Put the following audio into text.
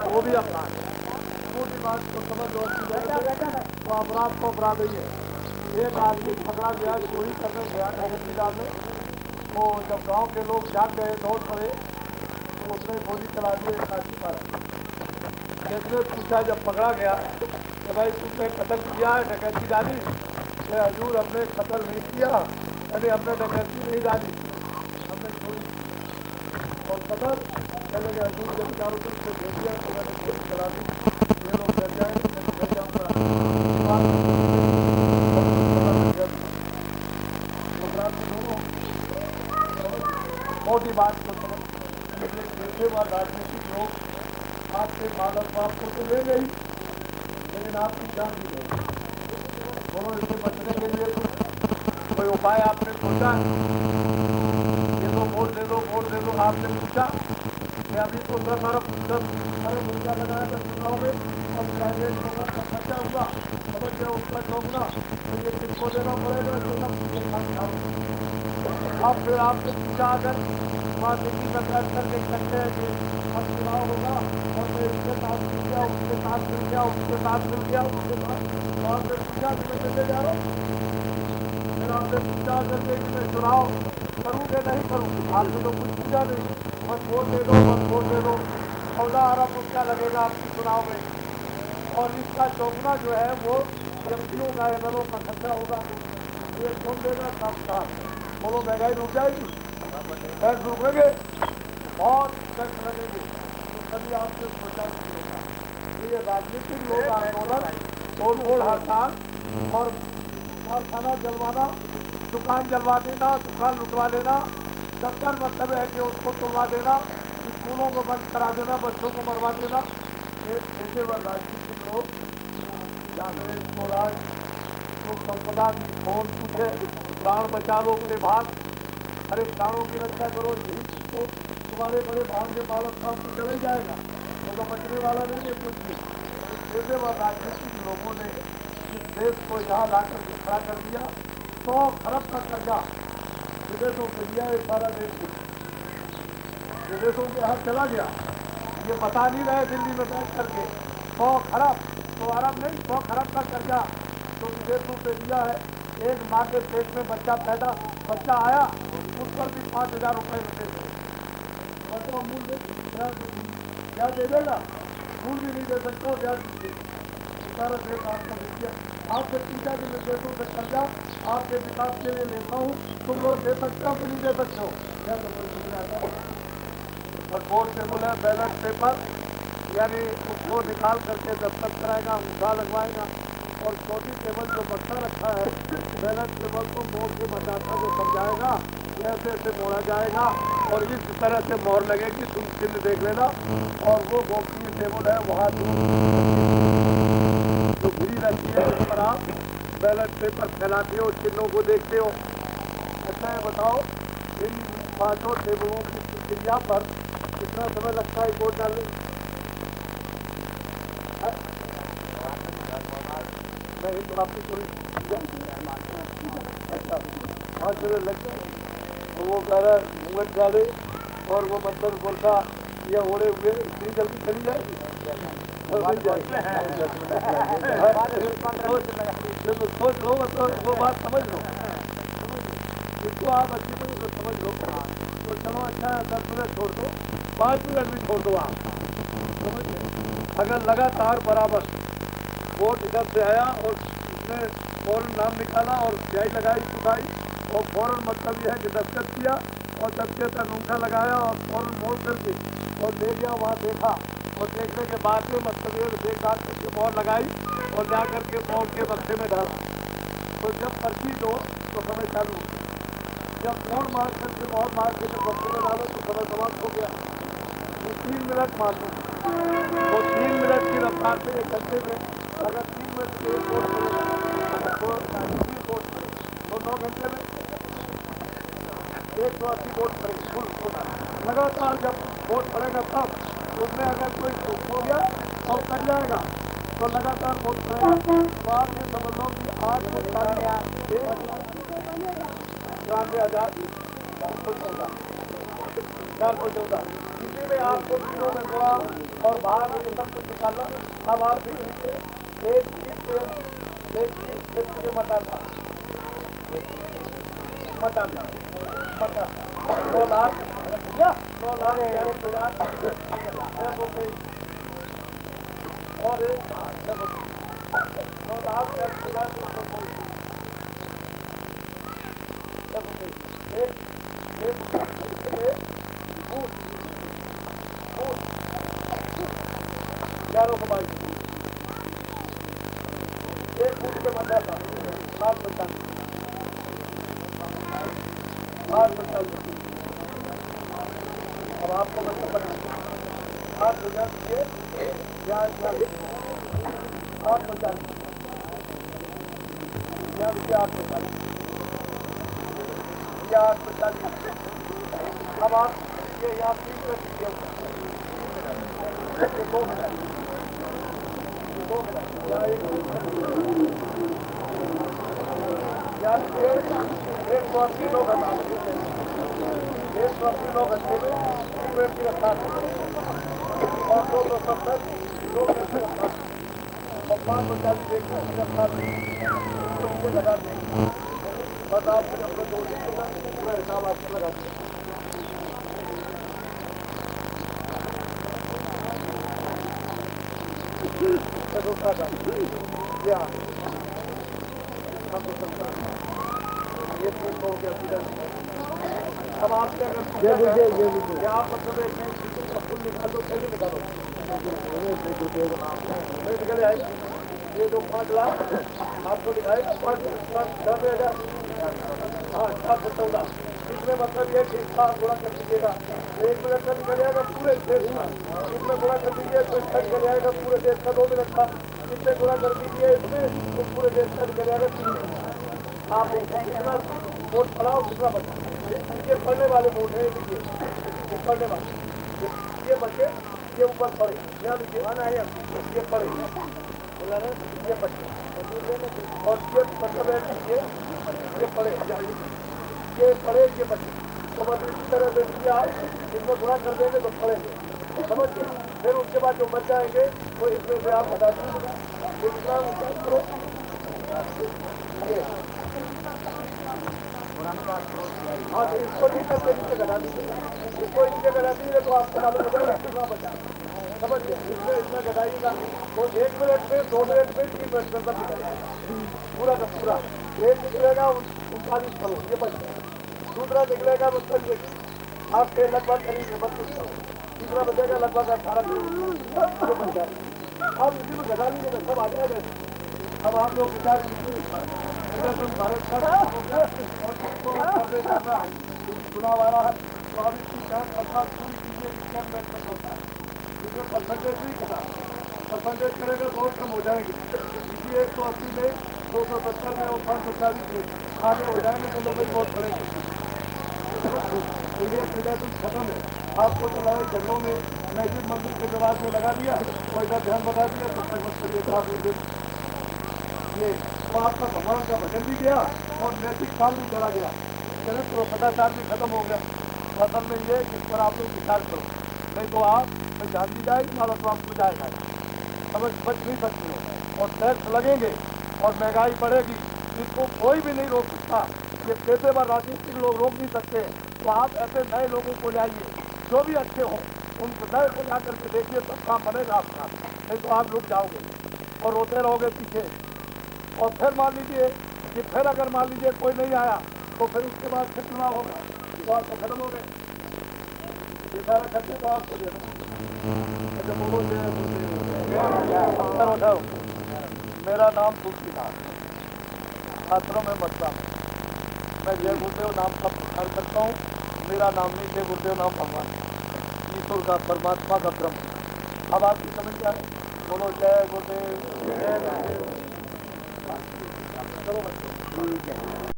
वो भी अपराध है। मोटी बात तो समझ लो तो अपराध को अपराध ही है। एक आदमी पकड़ा गया चोरी करने गया जिला में, तो जब गांव के लोग जाग गए दौड़ पड़े तो उसने गोली चला दी एक आदमी पर। जिसने पूछा जब पकड़ा गया कि भाई तुमने कत्ल किया है, डकैती डाली? कि हजूर हमने कत्ल नहीं किया, अरे हमने डकैती नहीं डाली, हमने चोरी और कत्ल चले गए। हजूर जब चारों तरफ से भेज दिया तो मैंने गोली चला दी, ये लोग डर जाए मैं डर जाऊँगा। मोटी बात को समझ पेशेवर राजनीतिक लोग आपके मादक बाप को तो ले गई, लेकिन आपकी जान भी गई। दोनों इससे बचने के लिए कोई उपाय आपने सोचा? ये तो वोट दे दो आपने पूछा कि अभी तो 10 अरब रुपया लगाया था चुनाव में, अब प्राइवेट होगा का खर्चा हुआ, समझ गया उसका चौंकना, तो ये किसको देना पड़ेगा? अब फिर आपने पूछा अगर वहाँ दिल्ली में बैठ कर देख सकते हैं कि अब चुनाव होगा और मैं इसके साथ मिल गया, उसके साथ मिल गया, उसके साथ मिल गया, उसके साथ, तो आपने पूछा कि मैं मिलने जा रहा हूँ? फिर आपने पूछा करके कि मैं चुनाव करूँगे नहीं करूँगी? आपने तो कुछ पूछा नहीं, बस वोट दे दो, बस वोट दे दो। 14 अरब रुपया लगेगा आपके चुनाव में, और इसका चौगुना जो है वो एमपीओ का एमएलओ का खर्चा होगा। ये कौन देगा? साफ बोलो, महंगाई रुक जाएगी, टैक्स रुकेंगे, बहुत टैक्स लगेंगे, तो कभी आपसे सोचा नहीं होगा। ये राजनीतिक लोग आंदोलन, तोड़ हड़ताल और कारखाना जलवाना, दुकान जलवा देना, दुकान लुटवा देना, दफ्तर मतलब है कि उसको तोड़वा देना, स्कूलों को बंद करा देना, बच्चों को मरवा देना। ये पेशेवर राजनीतिक लोग जाने स्वराज तो संपदा की कौन पूछे, प्राण बचा लो अपने भाग, अरे प्राणों की रक्षा करो, यही तो तुम्हारे बड़े भाग के बालक साहब को चले जाएगा, वो तो बचने वाला नहीं है कुछ भी। पेशेवर राजनीतिक लोगों ने इस देश को यहाँ लाकर के खड़ा कर दिया। 100 खरब का कर्जा विदेशों के लिया है, सारा देश विदेशों के यहाँ चला गया। ये बता नहीं रहे दिल्ली में बैठ करके 100 खरब, 100 अरब नहीं, 100 खरब का कर्जा तो विदेशों से लिया है। एक माँ के पेट में बच्चा आया, उस पर भी 5,000 रुपये रुपये तो मूल क्या दे देगा? मूल भी नहीं दे सकता, ब्याज सारा देश आपको दे दिया। आपसे पूछा कि मैं देशों से कर्जा आपके विकास के लिए लेता हूँ, तुम लोग दे सकते हो कि नहीं दे सकते हो? क्या और बोर्ड से बोला बैलेट पेपर, यानी उसको निकाल करके दस्तखत कराएगा, अंगूठा लगवाएगा, और छोटी टेबल जो बक्सा रखा है बैलेट पेपर को मोड़ के बताता जो समझाएगा, ऐसे ऐसे मोड़ा जाएगा और इस तरह से मोहर लगेगी, तुम चिन्ह देख लेना। और वो गोपनीय टेबल है, वहाँ जो घिरी रहती है उस पर आप बैलेट पेपर फैलाते हो, चिन्हों को देखते हो। अच्छा है, बताओ इन 5 टेबलों की प्रक्रिया पर कितना समय लगता है वोट डालने? नहीं तो आपकी पूरी अच्छा 5 मिनट लगते हैं, तो वो कह रहा है घूंघट डाले और वो मतलब गोरखा या ओढ़े हुए इतनी जल्दी चली जाएगी? सोच लो, मतलब वो बात समझ लो, इसको आप अच्छी तरह से समझ लो। तो चलो अच्छा है, 10 मिनट छोड़ दो, 5 मिनट भी छोड़ दो आप, समझ। अगर लगातार बराबर वोट इधर से आया और उसने फौरन नाम निकाला और स्याही लगाई सुधाई, और फौरन मतलब यह है कि दस्तखत किया और दस्तखत अंगूठा लगाया और फौरन मोड़ करके और ले गया, वहाँ देखा और देखने के बाद में मतलब ये देखा करके मोहर लगाई और जा करके मोड़ के बक्से में डाला। तो जब पर्ची दो तो समय चालू हो गया, जब मोड़ मार करके मोहर मार के जब बक्से में डालो तो समय समाप्त हो गया। ये 3 मिनट मान लो, तो 3 मिनट की रफ्तार से 1 घंटे में अगर 3 मिनट के वोट पड़ेगा तो 3 वोट पड़े तो 9 घंटे में 180 वोट पड़ेगी फुल। लगातार जब वोट पड़ेगा तब उसमें अगर कोई हो गया और कट जाएगा तो लगातार वोट पड़ेगा। तो आप ये समझ लो कि 8 को 94,000 414 इसी में आपको तीनों में थोड़ा और बाहर में सब कुछ निकालना। अब आप देख लीजिए, एक चीज mutton mutton mutton 9 lakh 9 lakh और 9 लाख ग्यारह को 22 एक फूट के मध्य था 8 अब आपको मतलब 8,000 ये 8,50 अब आप ये यहाँ 3 मिनट दीजिए, 2 मिनट या 1 180 लोग 180 लोग घंटे में 3 मिनट की रफ्तार और 270 2 मिनट की रफ्तार और 540 1 मिनट की रफ्तार नीचे लगा देंगे। बस आपने अपने 2 दिन का पूरा हिसाब आपको लगा दिया। दूसरा काम ये 300 हो गया सीधा। अब आपसे अगर क्या आप मतलब फुल निकालो कैसे निकालो नहीं निकले आएगा। ये जो 5 लाख आपको दिखाएगा 5,10,000 हाँ 714 इसमें मतलब ये ठीक ठाक गुणा कर दीजिएगा। 1 मिनट का निकल जाएगा पूरे देश का, इसमें गुणा कर दीजिए तो इसका निकल जाएगा पूरे देश का 2 मिनट का। इसमें गुणा कर दीजिए इसमें तो पूरे देश का निकल जाएगा 3 मिनट। आप कितना वोट पढ़ाओ कितना बचा। ये पढ़ने वाले वोट है, देखिए ये पढ़ने वाले ये बच्चे ये ऊपर पढ़े यहाँ देखिए आना है ये पढ़े ये बच्चे और ये मतलब है ये पढ़े ये बच्चे। तो बस इसी तरह से आप इसमें गुणा कर देंगे तो पढ़ेंगे समझिए। फिर उसके बाद जो बच जाएंगे वो इसमें से आप बता दीजिए। हाँ तो इसको नीचे घटा दीजिए, इसको नीचे घटा दीजिए तो आपको मालूम हो जाएगा कितना बचा समझिए। इसमें घटाइएगा तो 1 मिनट में 2 मिनट में 3 मिनट में सब निकलेगा पूरा का पूरा। एक निकलेगा 39 करोड़ ये बच जाएगा, दूसरा निकलेगा मतलब आपके लगभग करीब 32 करोड़, तीसरा बचेगा लगभग 18 करोड़ ये बच जाएगा। अब इसी में घटा लीजिएगा सब आ जाएगा। अब आप लोग विचार कीजिए भारत का चुनाव आ रहा है तो अब इसकी जांच पड़ताल पूरी कीजिए क्या बैठक होता है। इसमें परसेंटेज नहीं करा, परसेंटेज करेगा तो और कम हो जाएंगे। इसी 180 में 270 में और 540 में आगे हो जाएंगे तो लोग बहुत बढ़ेंगे। ये फिलहाल खत्म है। आपको जो लड़ाई झगड़ों में मैजिक मंदिर के विवाद में लगा दिया वैसा ध्यान बता दिया तब तक मत करिए साहब ये तो आपका भगवान का भजन भी गया और नैतिक काम भी चला गया। चरित्र और सदाचार भी खत्म हो गया। असल में ये इस पर आप लोग विचार करो, नहीं तो आप जान दी जाएगी मालूम तो आपको जाएगा समझ बच नहीं सकती है। और टैक्स लगेंगे और महंगाई बढ़ेगी, इसको कोई भी नहीं रोक सकता। ये पेशेवर राजनीतिक लोग रोक नहीं सकते। तो आप ऐसे नए लोगों को लाइए जो भी अच्छे हों, उनको नए को ला करके देखिए तब काम बनेगा आपका, नहीं तो आप रुक जाओगे और रोते रहोगे पीछे। और फिर मान लीजिए कि फिर अगर मान लीजिए कोई नहीं आया तो फिर उसके बाद फिर चुनाव होगा तो आपको खत्म हो गए। ये सारा खर्चे तो आपको देना। मेरा नाम तुलसीदास, छात्रों में बचता हूँ। मैं जय गुरुदेव नाम का प्रचार करता हूँ। मेरा नाम नहीं जय गुरुदेव नाम भगवान ईश्वर का परमात्मा का ब्रह्म। अब आपकी समझ क्या है, बोलो जय गुरुदेव जय गुरुदेव। चलो बच्चों ठीक है।